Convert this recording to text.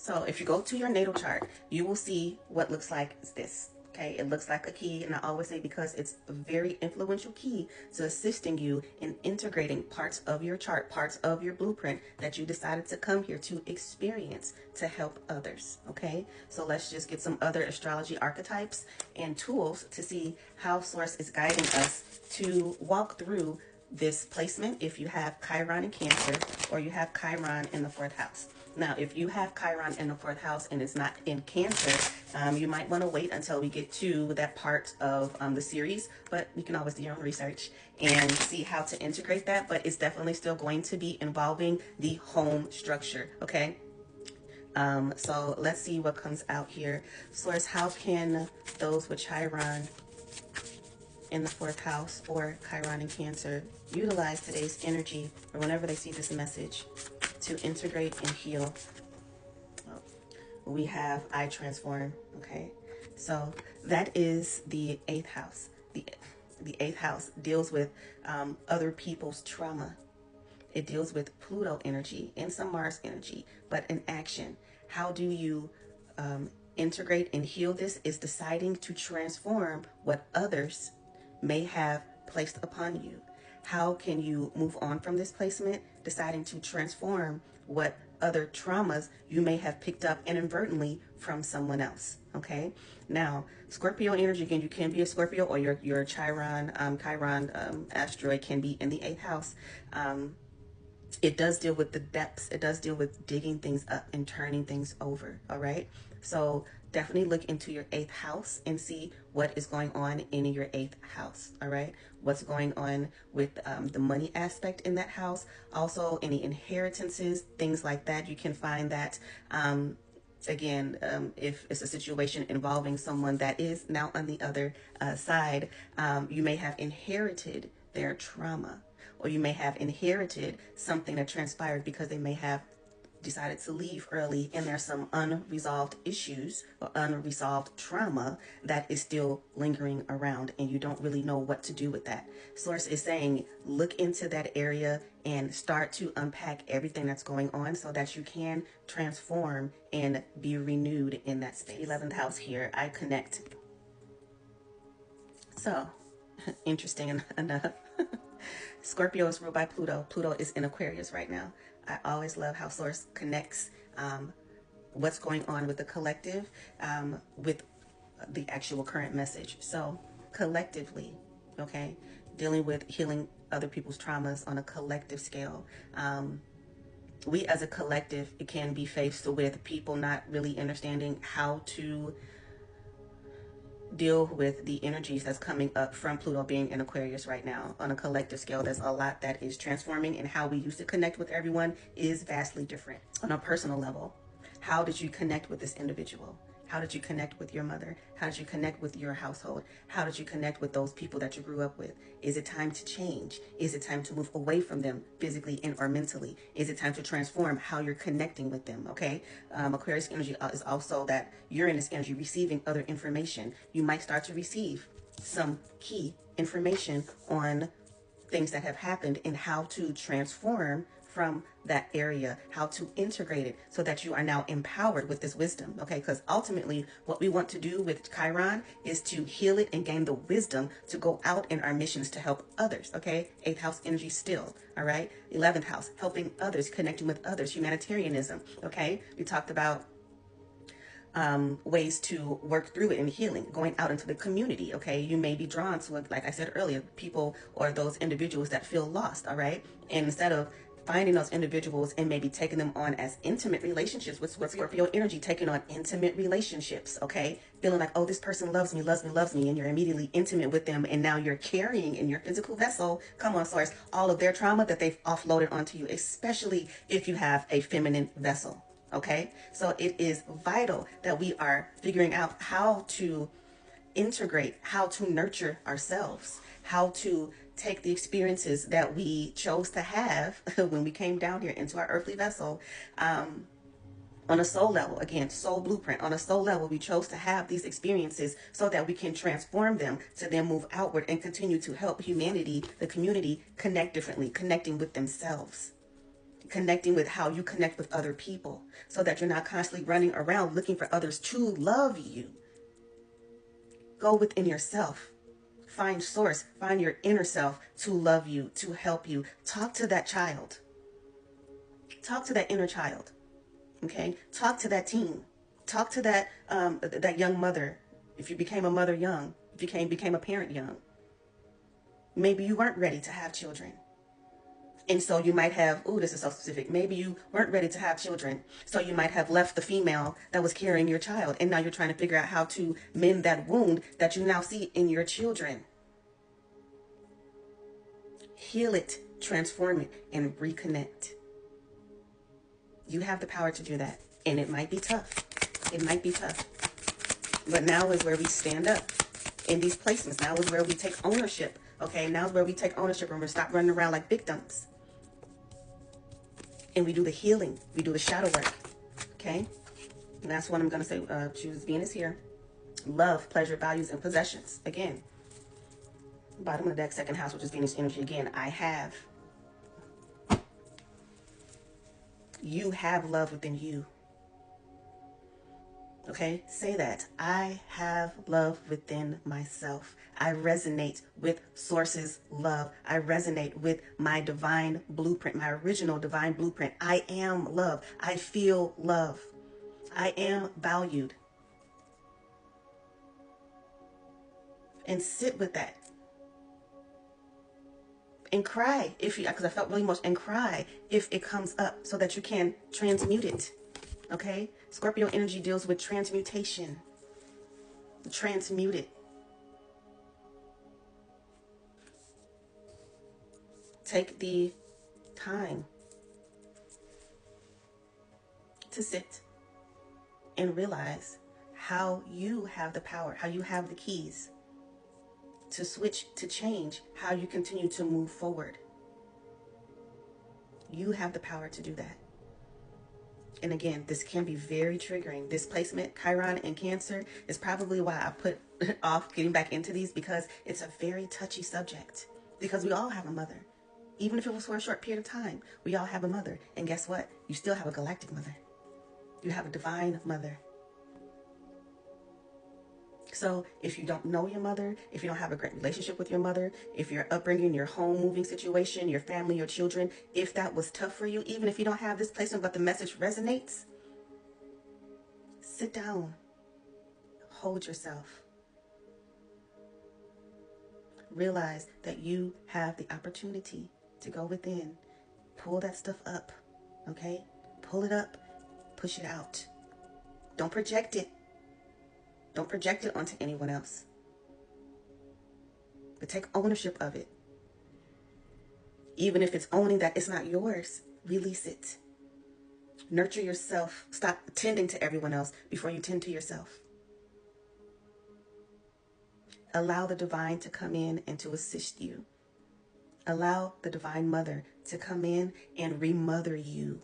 So if you go to your natal chart, you will see what looks like this. Okay, it looks like a key, and I always say because it's a very influential key to assisting you in integrating parts of your chart, parts of your blueprint that you decided to come here to experience to help others. Okay, so let's just get some other astrology archetypes and tools to see how Source is guiding us to walk through this placement if you have Chiron in Cancer or you have Chiron in the 4th house. Now, if you have Chiron in the 4th house and it's not in Cancer, you might want to wait until we get to that part of the series, but you can always do your own research and see how to integrate that. But it's definitely still going to be involving the home structure, okay? So let's see what comes out here. Source, how can those with Chiron in the 4th house or Chiron in Cancer utilize today's energy or whenever they see this message to integrate and heal? We have I transform. Okay, so that is the 8th house. The 8th house deals with other people's trauma. It deals with Pluto energy and some Mars energy, but in action. How do you integrate and heal this is deciding to transform what others may have placed upon you. How can you move on from this placement? Deciding to transform what other traumas you may have picked up inadvertently from someone else. Okay. Now, Scorpio energy, again, you can be a Scorpio or your Chiron asteroid can be in the 8th house. It does deal with the depths. It does deal with digging things up and turning things over. All right. So definitely look into your 8th house and see what is going on in your 8th house. All right. What's going on with the money aspect in that house. Also, any inheritances, things like that. You can find that, again, if it's a situation involving someone that is now on the other side, you may have inherited their trauma, or you may have inherited something that transpired because they may have decided to leave early and there's some unresolved issues or unresolved trauma that is still lingering around and you don't really know what to do with that. Source is saying look into that area and start to unpack everything that's going on so that you can transform and be renewed in that space. 11th house here, I connect. So interesting enough. Scorpio is ruled by Pluto. Pluto is in Aquarius right now. I always love how Source connects what's going on with the collective with the actual current message. So collectively, okay, dealing with healing other people's traumas on a collective scale. We as a collective can be faced with people not really understanding how to deal with the energies that's coming up from Pluto being in Aquarius right now. On a collective scale, there's a lot that is transforming, and how we used to connect with everyone is vastly different. On a personal level, how did you connect with this individual? How did you connect with your mother? How did you connect with your household? How did you connect with those people that you grew up with? Is it time to change? Is it time to move away from them physically and or mentally? Is it time to transform how you're connecting with them? Okay. Aquarius energy is also that Uranus energy, receiving other information. You might start to receive some key information on things that have happened and how to transform from that area, how to integrate it so that you are now empowered with this wisdom. Okay, because ultimately what we want to do with Chiron is to heal it and gain the wisdom to go out in our missions to help others. Okay, 8th house energy still. All right, 11th house, helping others, connecting with others, humanitarianism. Okay, we talked about ways to work through it and healing, going out into the community. Okay, you may be drawn to, like I said earlier, people or those individuals that feel lost. All right, and instead of finding those individuals and maybe taking them on as intimate relationships with Scorpio energy, taking on intimate relationships, okay? Feeling like, oh, this person loves me, and you're immediately intimate with them, and now you're carrying in your physical vessel, come on, Source, all of their trauma that they've offloaded onto you, especially if you have a feminine vessel, okay? So it is vital that we are figuring out how to integrate, how to nurture ourselves, how to take the experiences that we chose to have when we came down here into our earthly vessel, on a soul level. Again, soul blueprint. On a soul level, we chose to have these experiences so that we can transform them to then move outward and continue to help humanity, the community, connect differently, connecting with themselves. connecting with how you connect with other people, so that you're not constantly running around looking for others to love you. Go within yourself. Find source. Find your inner self to love you, to help you. Talk to that child. Talk to that inner child. Okay? Talk to that teen. Talk to that young mother. If you became a mother young, if you became a parent young, maybe you weren't ready to have children. And so you might have, oh, this is so specific. Maybe you weren't ready to have children. So you might have left the female that was carrying your child. And now you're trying to figure out how to mend that wound that you now see in your children. Heal it, transform it, and reconnect. You have the power to do that. And it might be tough. It might be tough. But now is where we stand up in these placements. Now is where we take ownership. Okay, now is where we take ownership and we stop running around like victims. And we do the healing. We do the shadow work. Okay? And that's what I'm going to say. Choose Venus here. Love, pleasure, values, and possessions. Again. Bottom of the deck, second house, which is Venus energy. Again, I have. You have love within you. Okay? Say that. I have love within myself. I resonate with Source's love. I resonate with my divine blueprint, my original divine blueprint. I am love. I feel love. I am valued. And sit with that. And cry if you, because I felt really emotional, and cry if it comes up so that you can transmute it. Okay? Scorpio energy deals with transmutation. Transmute it. Take the time to sit and realize how you have the power, how you have the keys to switch, to change how you continue to move forward. You have the power to do that. And again, this can be very triggering. This placement, Chiron and Cancer, is probably why I put off getting back into these, because it's a very touchy subject. Because we all have a mother. Even if it was for a short period of time, we all have a mother. And guess what? You still have a galactic mother. You have a divine mother. So if you don't know your mother, if you don't have a great relationship with your mother, if your upbringing, your home moving situation, your family, your children, if that was tough for you, even if you don't have this placement but the message resonates, sit down, hold yourself. Realize that you have the opportunity to go within, pull that stuff up, okay? Pull it up, push it out. Don't project it. Don't project it onto anyone else. But take ownership of it. Even if it's owning that it's not yours, release it. Nurture yourself. Stop tending to everyone else before you tend to yourself. Allow the divine to come in and to assist you. Allow the divine mother to come in and remother you.